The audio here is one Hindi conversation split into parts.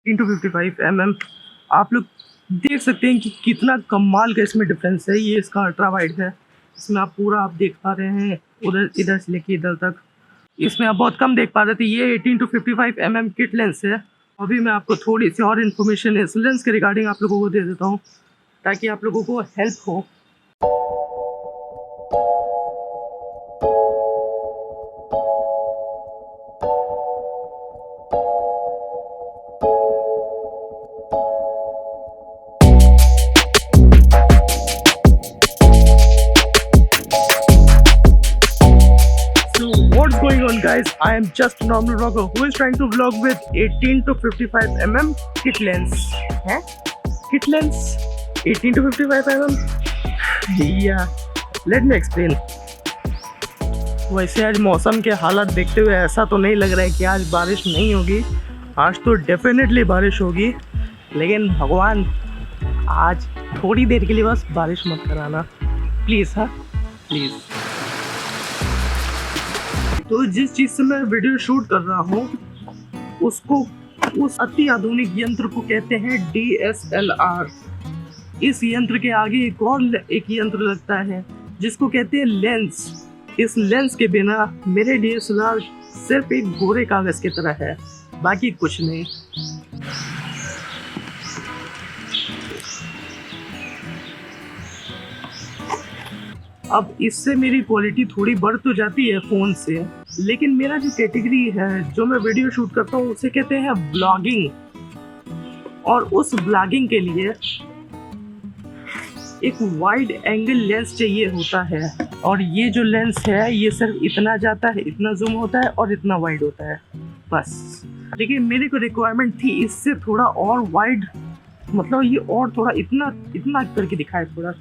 18-55 mm। आप लोग देख सकते हैं कि कितना कमाल का इसमें डिफरेंस है। ये इसका अल्ट्रा वाइड है, इसमें आप पूरा आप देख पा रहे हैं उधर इधर से लेके इधर तक। इसमें आप बहुत कम देख पा रहे थे। ये 18-55 mm किट लेंस है। अभी मैं आपको थोड़ी सी और इन्फॉर्मेशन इस लेंस के रिगार्डिंग आप लोगों को दे देता हूँ ताकि आप लोगों को हेल्प हो। What's going on, guys? I am just a normal vlogger who is trying to vlog with 18-55 mm kit lens. Huh? Kit lens 18-55 mm? Yeah, let me explain. वैसे आज मौसम के हालात देखते हुए ऐसा तो नहीं लग रहा है कि आज बारिश नहीं होगी। आज तो डेफिनेटली बारिश होगी, लेकिन भगवान आज थोड़ी देर के लिए बस बारिश मत कराना प्लीज़। हाँ प्लीज़। तो जिस चीज़ से मैं वीडियो शूट कर रहा हूँ उस अति आधुनिक यंत्र को कहते हैं DSLR। इस यंत्र के आगे एक यंत्र लगता है जिसको कहते हैं लेंस। इस लेंस के बिना मेरे DSLR सिर्फ एक गोरे कागज की तरह है, बाकी कुछ नहीं। अब इससे मेरी क्वालिटी थोड़ी बढ़ तो जाती है फ़ोन से, लेकिन मेरा जो कैटेगरी है जो मैं वीडियो शूट करता हूँ उसे कहते हैं ब्लॉगिंग। और उस ब्लॉगिंग के लिए एक वाइड एंगल लेंस चाहिए होता है। और ये जो लेंस है ये सिर्फ इतना जाता है, इतना जूम होता है और इतना वाइड होता है बस। लेकिन मेरे को रिक्वायरमेंट थी इससे थोड़ा और वाइड, मतलब ये और थोड़ा इतना करके दिखाए थोड़ा।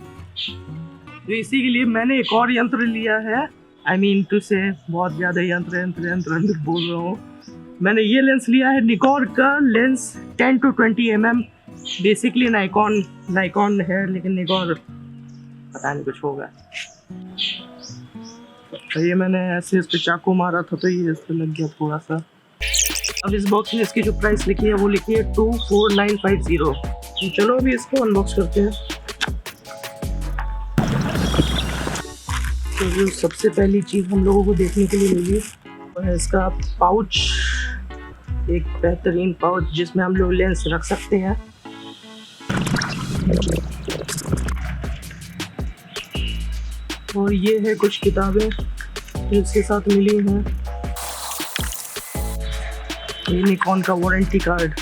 तो इसी के लिए मैंने एक और यंत्र लिया है। आई मीन टू से बहुत ज़्यादा यंत्र बोल रहा हूँ। मैंने ये लेंस लिया है निकॉन का लेंस 10-20 mm। बेसिकली नाइकॉन है, लेकिन निकॉन पता नहीं कुछ होगा। तो ये मैंने ऐसे इस पे चाकू मारा था तो ये इस पे लग गया थोड़ा सा। अब इस बॉक्स में इसकी जो प्राइस लिखी है वो लिखी है 24950। तो चलो अभी इसको अनबॉक्स करते हैं। तो जो सबसे पहली चीज़ हम लोगों को देखने के लिए मिली वो है इसका पाउच। एक बेहतरीन पाउच जिसमें हम लोग लेंस रख सकते हैं। और ये है कुछ किताबें जो इसके साथ मिली हैं। ये निकॉन का वारंटी कार्ड।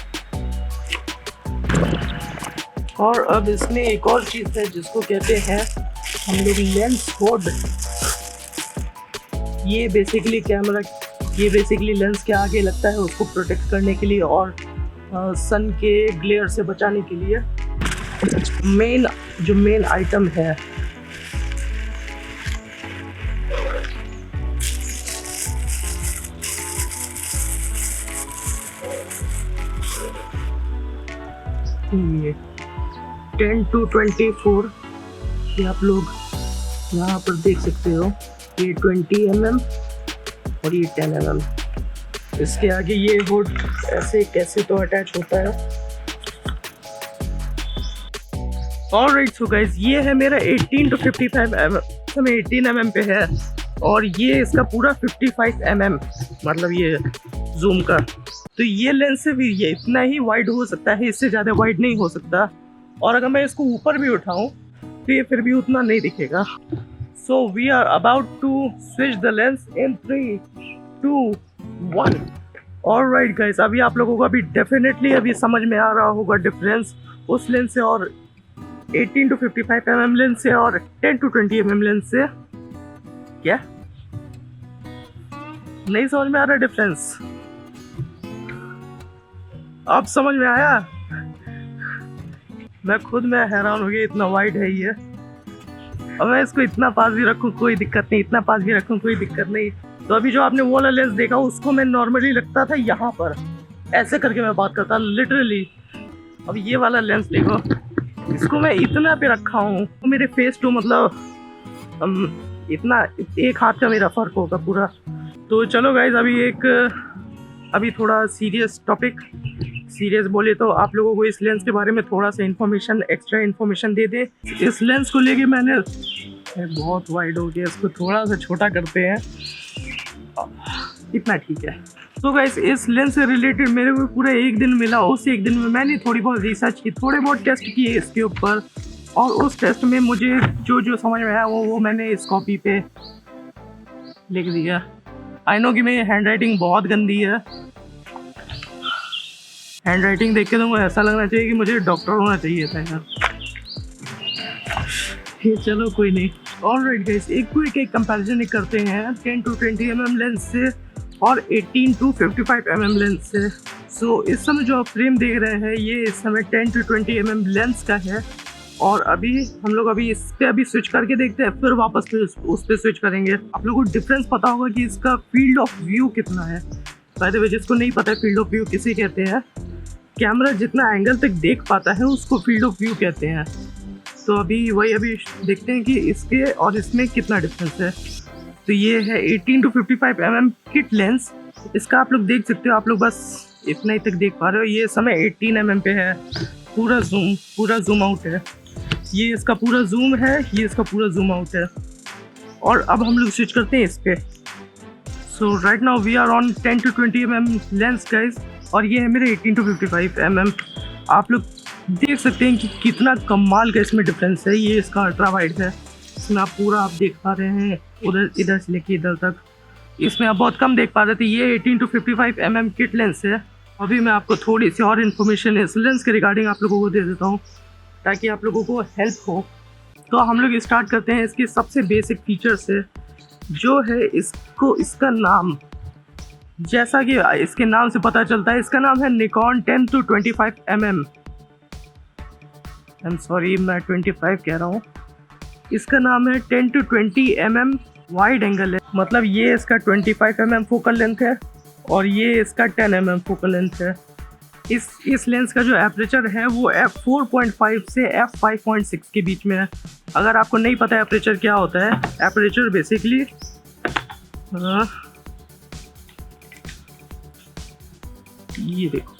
और अब इसमें एक और चीज़ है जिसको कहते हैं हम लोग लेंस होड। ये बेसिकली लेंस के आगे लगता है उसको प्रोटेक्ट करने के लिए और सन के ग्लेयर से बचाने के लिए। मेन आइटम है ये 10-24। ये आप लोग यहाँ पर देख सकते हो, ये 20 mm और ये 10 mm। इसके आगे ये हुड ऐसे कैसे तो अटैच होता है। ऑलराइट सो गाइस, ये है मेरा 18-55 mm। समय 18 mm पे है और ये इसका पूरा 55 mm, मतलब ये जूम का। तो ये लेंस से भी ये इतना ही वाइड हो सकता है, इससे ज़्यादा वाइड नहीं हो सकता। और अगर मैं इसको ऊपर भी उठाऊं तो ये फिर भी उतना नहीं दिखेगा। So we are about to switch the lens in 3, 2, 1। Alright guys, अभी आप लोगों को अभी डेफिनेटली अभी समझ में आ रहा होगा डिफरेंस उस लेंस से और 18-55 mm लेंस से और 10-20 mm लेंस से। क्या नहीं समझ में आ रहा डिफरेंस? अब समझ में आया? मैं खुद में हैरान हो गया, इतना वाइड है ये। और मैं इसको इतना पास भी रखूं कोई दिक्कत नहीं, इतना पास भी रखूं कोई दिक्कत नहीं। तो अभी जो आपने वो वाला लेंस देखा उसको मैं नॉर्मली रखता था यहाँ पर, ऐसे करके मैं बात करता लिटरली। अब ये वाला लेंस देखो, इसको मैं इतना पे रखा हूँ तो मेरे फेस टू मतलब इतना एक हाथ का मेरा फर्क होगा पूरा। तो चलो गाइज, अभी थोड़ा सीरियस टॉपिक सीरियस बोले तो आप लोगों को इस लेंस के बारे में थोड़ा सा इन्फॉर्मेशन, एक्स्ट्रा इन्फॉर्मेशन दे दे। इस लेंस को लेके मैंने बहुत वाइड हो गया, इसको थोड़ा सा छोटा करते हैं, इतना ठीक है। तो गाइस इस लेंस से रिलेटेड मेरे को पूरा एक दिन मिला। उस एक दिन में मैंने थोड़ी बहुत रिसर्च की, थोड़े बहुत टेस्ट किए इसके ऊपर, और उस टेस्ट में मुझे जो जो समझ में आया वो मैंने इस कॉपी पे लिख दिया। आई नो कि मेरी हैंड राइटिंग बहुत गंदी है, हैंड राइटिंग देख के तो मुझे ऐसा लगना चाहिए कि मुझे डॉक्टर होना चाहिए था यार। ये चलो कोई नहीं। ऑलराइट गाइस, एक क्विक एक कंपैरिजन करते हैं 10 to 20 mm लेंस से और 18 to 55 mm लेंस से। सो इस समय जो आप फ्रेम देख रहे हैं ये इस समय 10 to 20 mm लेंस का है, और अभी हम लोग अभी इस पे अभी स्विच करके देखते हैं, फिर वापस फिर उस पे स्विच करेंगे। आप लोगों को डिफरेंस पता होगा कि इसका फील्ड ऑफ व्यू कितना है। बाय द वे, जिसको नहीं पता है फील्ड ऑफ व्यू किसे कहते हैं, कैमरा जितना एंगल तक देख पाता है उसको फील्ड ऑफ व्यू कहते हैं। तो अभी देखते हैं कि इसके और इसमें कितना डिफरेंस है। तो ये है 18 to 55 mm किट लेंस। इसका आप लोग देख सकते हो, आप लोग बस इतना ही तक देख पा रहे हो। ये समय 18 mm पे है, पूरा जूम आउट है। ये इसका पूरा जूम है, ये इसका पूरा जूम आउट है। और अब हम लोग स्विच करते हैं इस पे। So right now we are on 10 to 20 mm lens guys, और ये है मेरे 18 to 55 mm। आप लोग देख सकते हैं कि कितना कमाल का इसमें डिफरेंस है। ये इसका अल्ट्रा वाइड है, इसमें आप पूरा आप देख पा रहे हैं, उधर इधर से लेके इधर तक। इसमें आप बहुत कम देख पा रहे थे। ये 18 to 55 mm किट लेंस है। अभी मैं आपको थोड़ी सी और इन्फॉर्मेशन इस लेंस के रिगार्डिंग आप लोगों को दे देता हूँ ताकि आप लोगों को हेल्प हो। तो हम लोग स्टार्ट करते हैं इसकी सबसे बेसिक फीचर से, जो है इसका नाम। जैसा कि इसके नाम से पता चलता है, इसका नाम है Nikon 10 to 25 mm। I am sorry, मैं 25 कह रहा हूँ। इसका नाम है 10 to 20 mm वाइड एंगल है, मतलब ये इसका 25 mm फोकल लेंथ है और ये इसका 10 mm फोकल लेंथ है। इस लेंस का जो एपरेचर है वो f4.5 से f5.6 के बीच में है। अगर आपको नहीं पता एपरेचर क्या होता है, एपरेचर बेसिकली ये देखो,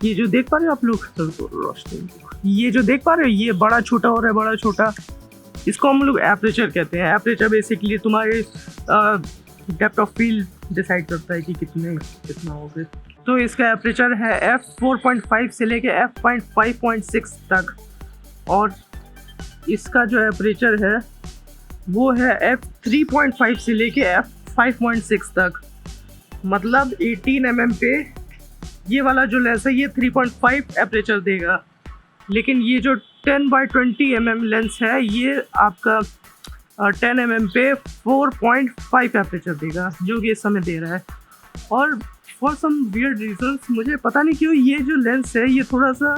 ये जो देख पा रहे हो आप लोग, रोशनी, ये जो देख पा रहे हो, ये बड़ा छोटा हो रहा है, बड़ा छोटा, इसको हम लोग एपरेचर कहते हैं। एपरेचर बेसिकली तुम्हारे डेप्थ ऑफ फील्ड डिसाइड करता है कि कितना होगा। तो इसका एपरेचर है f4.5 से लेके f5.6 तक, और इसका जो एपरेचर है वो है f3.5 से लेके f5.6 तक। मतलब 18 mm पे ये वाला जो लेंस है ये 3.5 एपरेचर देगा, लेकिन ये जो 10 by 20 mm लेंस है ये आपका 10 mm पे 4.5 एपरेचर देगा, जो कि इस समय दे रहा है। और फॉर सम वियर्ड रीजंस, मुझे पता नहीं क्यों ये जो लेंस है ये थोड़ा सा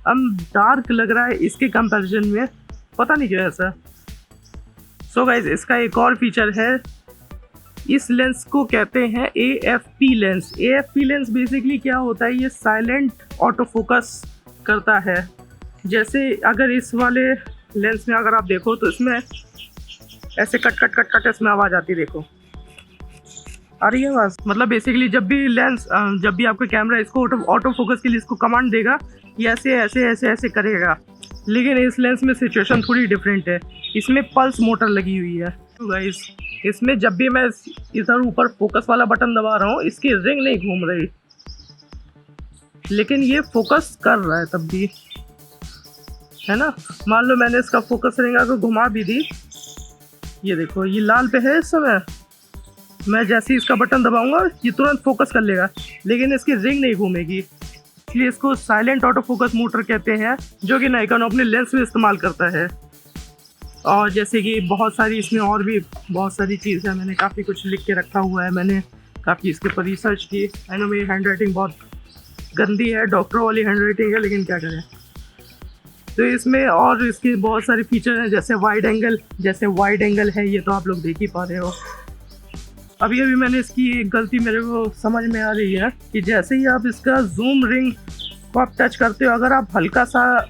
डार्क लग रहा है इसके कंपैरिजन में, पता नहीं क्यों ऐसा। सो गाइज, इसका एक और फीचर है, इस लेंस को कहते हैं AFP lens. AFP lens basically क्या होता है, ये साइलेंट ऑटो फोकस करता है। जैसे अगर इस वाले लेंस में अगर आप देखो तो इसमें ऐसे कट कट कट कट इसमें आवाज़ आती, देखो आ रही है आवाज़। मतलब बेसिकली जब भी आपका कैमरा इसको ऑटो फोकस के लिए इसको कमांड देगा, ये ऐसे ऐसे ऐसे ऐसे करेगा। लेकिन इस लेंस में सिचुएशन थोड़ी डिफरेंट है, इसमें पल्स मोटर लगी हुई है। तो गाइस, इसमें जब भी मैं इधर ऊपर फोकस वाला बटन दबा रहा हूँ, इसकी रिंग नहीं घूम रही, लेकिन ये फोकस कर रहा है तब भी, है ना। मान लो मैंने इसका फोकस रिंग अगर घुमा भी दी, ये देखो ये लाल पे है इस समय, मैं जैसे ही इसका बटन दबाऊंगा ये तुरंत फोकस कर लेगा, लेकिन इसकी रिंग नहीं घूमेगी। इसलिए इसको साइलेंट ऑटो फोकस मोटर कहते हैं, जो कि निकॉन अपने लेंस में इस्तेमाल करता है। और जैसे कि बहुत सारी इसमें और भी बहुत सारी चीज़ है, मैंने काफ़ी कुछ लिख के रखा हुआ है, मैंने काफ़ी इसके ऊपर रिसर्च की। आई नो मेरी हैंड राइटिंग बहुत गंदी है, डॉक्टरों वाली हैंड राइटिंग है, लेकिन क्या करें। तो इसमें और इसके बहुत सारे फीचर हैं, जैसे वाइड एंगल है, ये तो आप लोग देख ही पा रहे हो। अभी मैंने इसकी एक गलती मेरे को समझ में आ रही है कि जैसे ही आप इसका जूम रिंग को आप टच करते हो, अगर आप हल्का सा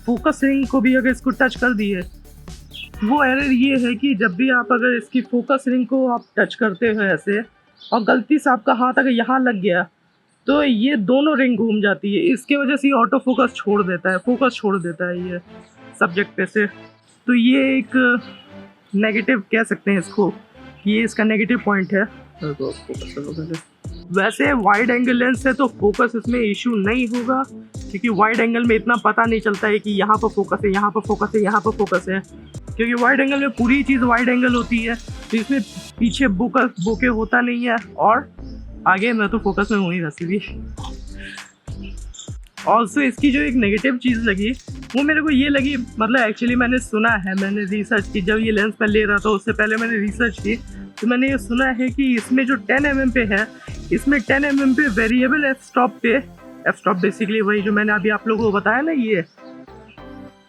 फोकस रिंग को भी अगर इसको टच कर दिए, वो एरर ये है कि जब भी आप अगर इसकी फोकस रिंग को आप टच करते हो ऐसे, और गलती से आपका हाथ अगर यहाँ लग गया, तो ये दोनों रिंग घूम जाती है, इसके वजह से ये ऑटो फोकस छोड़ देता है, फोकस छोड़ देता है ये सब्जेक्ट पे से। तो ये एक नेगेटिव कह सकते हैं इसको, ये इसका नेगेटिव पॉइंट है। तो फोकस करो पहले। वैसे वाइड एंगल लेंस है तो फोकस इसमें इशू नहीं होगा, क्योंकि वाइड एंगल में इतना पता नहीं चलता है कि यहाँ पर फोकस है, यहाँ पर फोकस है, यहाँ पर फोकस है, क्योंकि वाइड एंगल में पूरी चीज़ वाइड एंगल होती है, तो इसमें पीछे बोके होता नहीं है। और आगे मैं तो फोकस में हूँ ही वैसे भी। ऑल्सो इसकी जो एक नेगेटिव चीज़ लगी वो मेरे को ये लगी, मतलब एक्चुअली मैंने सुना है, मैंने रिसर्च की, जब ये लेंस मैं ले रहा था उससे पहले मैंने रिसर्च की, तो मैंने ये सुना है कि इसमें जो 10 mm पे है, इसमें 10 mm पे वेरिएबल एफ स्टॉप बेसिकली वही जो मैंने अभी आप लोगों को बताया ना, ये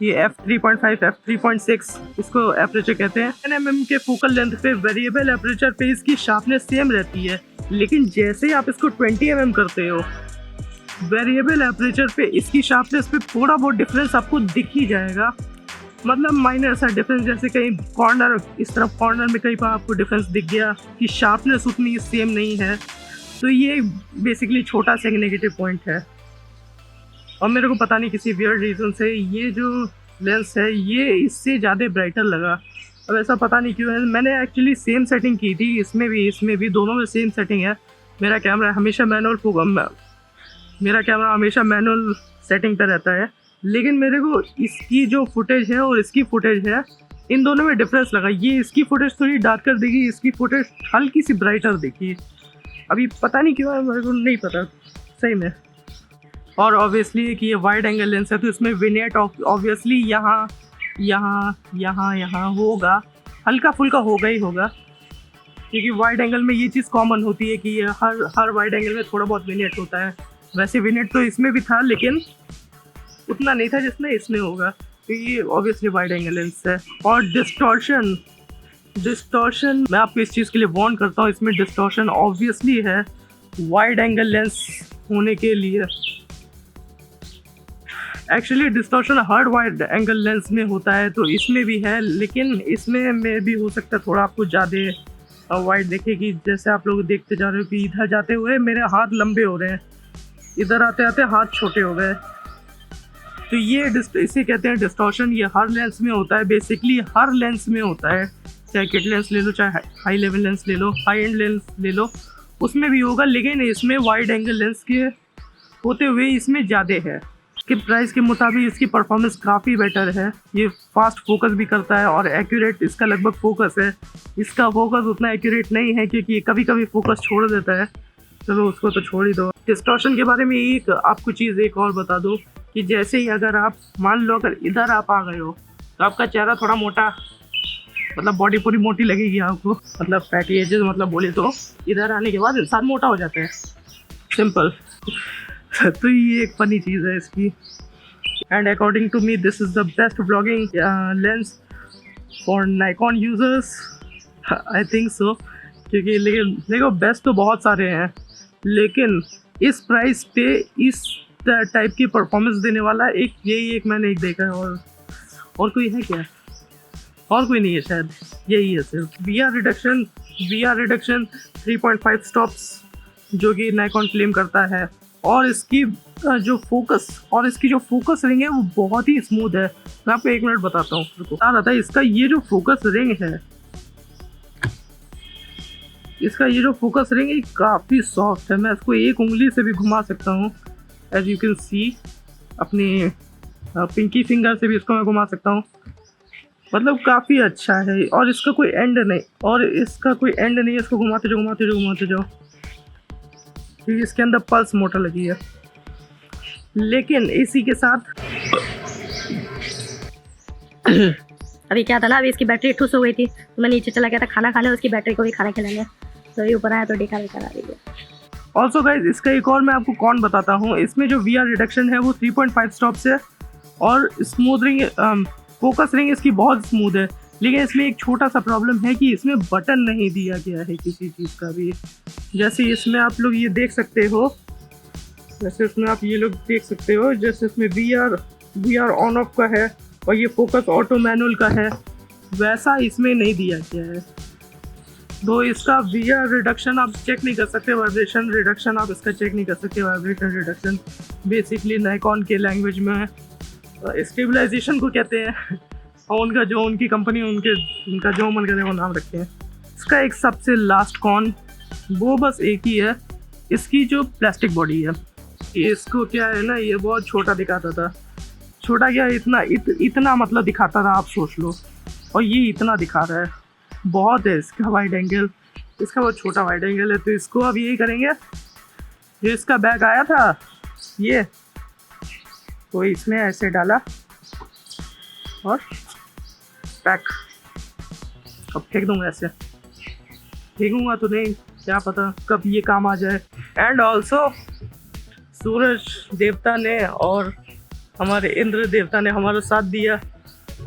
f3.5 f3.6 इसको एपरेचर कहते हैं। 10 mm के फोकल लेंथ पे वेरिएबल एपरेचर पे इसकी शार्पनेस सेम रहती है, लेकिन जैसे ही आप इसको 20 mm करते हो, वेरिएबल एपरेचर पे इसकी शार्पनेस पे थोड़ा बहुत डिफरेंस आपको दिख ही जाएगा, मतलब माइनर सा डिफरेंस, जैसे कहीं कॉर्नर, इस तरफ कॉर्नर में कहीं पर आपको डिफरेंस दिख गया कि शार्पनेस उतनी सेम नहीं है। तो ये बेसिकली छोटा सा नेगेटिव पॉइंट है। और मेरे को पता नहीं किसी वियर्ड रीज़न से ये जो लेंस है ये इससे ज़्यादा ब्राइटर लगा। अब ऐसा पता नहीं क्यों है। मैंने एक्चुअली सेम सेटिंग की थी, इसमें भी दोनों में सेम सेटिंग है। मेरा कैमरा हमेशा मैनुअल सेटिंग पर रहता है, लेकिन मेरे को इसकी जो फुटेज है और इसकी फुटेज है, इन दोनों में डिफरेंस लगा। ये इसकी फुटेज थोड़ी डार्कर दिखी, इसकी फुटेज हल्की सी ब्राइटर दिखी। अभी पता नहीं क्यों है, मेरे को नहीं पता सही में। और ऑब्वियसली कि ये वाइड एंगल लेंस है तो इसमें विनेट ऑब्वियसली यहाँ होगा, हल्का फुल्का होगा ही होगा, क्योंकि वाइड एंगल में ये चीज़ कॉमन होती है कि ये हर वाइड एंगल में थोड़ा बहुत विनेट होता है। वैसे विनेट तो इसमें भी था, लेकिन उतना नहीं था जितना इसमें होगा, तो ये ऑब्वियसली वाइड एंगल लेंस है। और डिस्टॉर्शन मैं आपको इस चीज़ के लिए वार्न करता हूँ, इसमें डिस्टॉर्शन ऑब्वियसली है वाइड एंगल लेंस होने के लिए। एक्चुअली डिस्टॉर्शन हर वाइड एंगल लेंस में होता है, तो इसमें भी है, लेकिन इसमें में भी हो सकता है थोड़ा आपको ज़्यादा वाइड देखे कि जैसे आप लोग देखते जा रहे हो कि इधर जाते हुए मेरे हाथ लंबे हो रहे हैं, इधर आते आते हाथ छोटे हो गए। तो ये इसे कहते हैं डिस्टॉर्शन। ये हर लेंस में होता है, बेसिकली हर लेंस में होता है, चाहे किट लेंस ले लो, चाहे हाई लेवल लेंस ले लो, हाई एंड लेंस ले लो, उसमें भी होगा। लेकिन इसमें वाइड एंगल लेंस के होते हुए इसमें ज़्यादा है। कि प्राइस के मुताबिक इसकी परफॉर्मेंस काफ़ी बेटर है। ये फास्ट फोकस भी करता है और एक्यूरेट इसका लगभग फोकस है। इसका फोकस उतना एक्यूरेट नहीं है क्योंकि कभी कभी फोकस छोड़ देता है, चलो उसको तो छोड़ ही दो। डिस्टॉर्शन के बारे में एक आपको चीज़ एक और बता दूँ कि जैसे ही अगर आप मान लो अगर इधर आप आ गए हो तो आपका चेहरा थोड़ा मोटा, मतलब बॉडी पूरी मोटी लगेगी आपको, मतलब फैटी एजेस मतलब बोले तो इधर आने के बाद इंसान मोटा हो जाता है, सिंपल। तो ये एक फनी चीज़ है इसकी। And according to me this is the best vlogging lens for Nikon users, I think so. क्योंकि लेकिन देखो बेस्ट तो बहुत सारे हैं, लेकिन इस प्राइस पे इस टाइप की परफॉर्मेंस देने वाला एक मैंने एक देखा है। और कोई है क्या? और कोई नहीं है शायद, यही है सिर्फ। वी आर रिडक्शन 3.5 स्टॉप्स जो कि नाइकॉन क्लेम करता है। और इसकी जो फोकस रिंग है वो बहुत ही स्मूथ है। मैं आपको 1 मिनट बताता हूँ। बता रहा था इसका ये जो फोकस रिंग है काफ़ी सॉफ्ट है। मैं इसको एक उंगली से भी घुमा सकता हूँ, एज यू कैन सी। अपनी पिंकी फिंगर से भी इसको मैं घुमा सकता हूँ, मतलब काफ़ी अच्छा है। और इसका कोई एंड नहीं, इसको घुमाते जाओ क्योंकि इसके अंदर पल्स मोटर लगी है। लेकिन इसी के साथ अभी क्या था ना, अभी इसकी बैटरी ठुस हो गई थी, तो मैं नीचे चला गया था खाना खाने, उसकी बैटरी को भी खाना खिलाने, तो ये ऊपर आया तो देखा करा दीजिए। ऑल्सो गाइज इसका एक और मैं आपको कौन बताता हूँ। इसमें जो VR रिडक्शन है वो 3.5 स्टॉप्स है और स्मूथ रिंग, फोकस रिंग इसकी बहुत स्मूथ है। लेकिन इसमें एक छोटा सा प्रॉब्लम है कि इसमें बटन नहीं दिया गया है किसी चीज़ का भी। जैसे इसमें आप लोग ये देख सकते हो, जैसे इसमें VR ऑन ऑफ का है और ये फोकस ऑटो मैनुअल का है, वैसा इसमें नहीं दिया गया है। तो इसका वीआर रिडक्शन आप चेक नहीं कर सकते, वाइब्रेशन रिडक्शन आप इसका चेक नहीं कर सकते। वाइब्रेशन रिडक्शन बेसिकली नाइकॉन के लैंग्वेज में स्टेबलाइजेशन को कहते हैं, और उनका जो उनकी कंपनी उनका जो मन करे वो नाम रखते हैं। इसका एक सबसे लास्ट कॉन वो बस एक ही है, इसकी जो प्लास्टिक बॉडी है। इसको क्या है ना, ये बहुत छोटा दिखाता था। छोटा क्या, इतना मतलब दिखाता था, आप सोच लो। और ये इतना दिखा रहा है, बहुत है इसका वाइड एंगल, इसका बहुत छोटा वाइड एंगल है। तो इसको अब यही करेंगे, जो इसका बैग आया था ये, तो इसमें ऐसे डाला और पैक। अब फेंक दूंगा, ऐसे फेंकूंगा तो नहीं, क्या पता कब ये काम आ जाए। एंड ऑल्सो सूरज देवता ने और हमारे इंद्र देवता ने हमारा साथ दिया,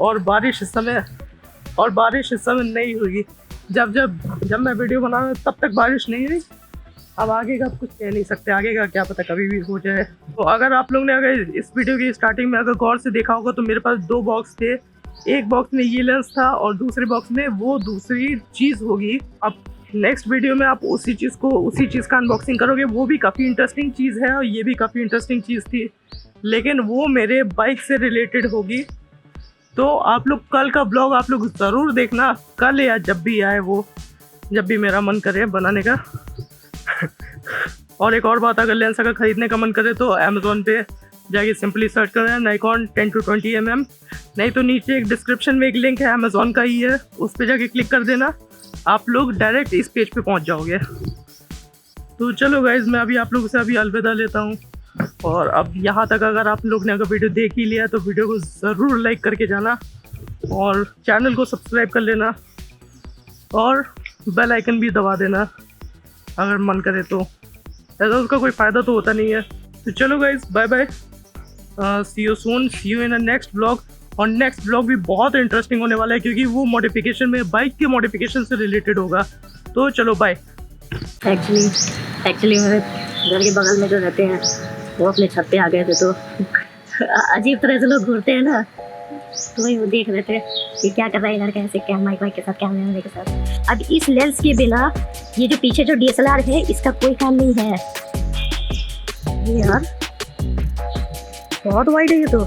और बारिश इस समय नहीं हुई। जब मैं वीडियो बना रहा तब तक बारिश नहीं हुई। अब आगे का कुछ कह नहीं सकते, आगे का क्या पता, कभी भी हो जाए। तो अगर आप लोग ने अगर इस वीडियो की स्टार्टिंग में अगर गौर से देखा होगा तो मेरे पास 2 बॉक्स थे। एक बॉक्स में ये लेंस था और दूसरे बॉक्स में वो दूसरी चीज़ होगी। अब नेक्स्ट वीडियो में आप उसी चीज़ का अनबॉक्सिंग करोगे। वो भी काफ़ी इंटरेस्टिंग चीज़ है और ये भी काफ़ी इंटरेस्टिंग चीज़ थी, लेकिन वो मेरे बाइक से रिलेटेड होगी। तो आप लोग कल का ब्लॉग आप लोग ज़रूर देखना, कल या जब भी आए वो, जब भी मेरा मन करे बनाने का। और एक और बात, अगर लेंस अगर ख़रीदने का मन करे तो अमेज़ॉन पे जाके सिंपली सर्च करें नाइकॉन 10 to 20 mm। नहीं तो नीचे एक डिस्क्रिप्शन में एक लिंक है, अमेज़ॉन का ही है, उस पर जाके क्लिक कर देना, आप लोग डायरेक्ट इस पेज पे पहुंच जाओगे। तो चलो गाइज़, मैं अभी आप लोगों से अभी अलविदा लेता हूँ। और अब यहाँ तक अगर आप लोग ने अगर वीडियो देख ही लिया तो वीडियो को ज़रूर लाइक करके जाना और चैनल को सब्सक्राइब कर लेना और बेल आइकन भी दबा देना अगर मन करे तो। ऐसा उसका कोई फ़ायदा तो होता नहीं है। तो चलो guys, bye bye, see you soon, see you in a next blog. और नेक्स्ट ब्लॉग भी बहुत इंटरेस्टिंग होने वाला है, क्योंकि वो मॉडिफिकेशन में बाइक के मॉडिफिकेशन से रिलेटेड होगा। तो चलो बाय। एक्चुअली मेरे घर के बगल में जो रहते हैं वो अपने छत पे आ गए थे, तो अजीब तरह से लोग घूरते हैं ना, तो वही वो देख रहे थे कि क्या कर रहा है इधर, कैसे क्या माइक के साथ, कैमरे के साथ। अब इस लेंस के बिना ये जो पीछे जो DSLR है इसका कोई काम नहीं है। ये यार बहुत वाइड है ये तो।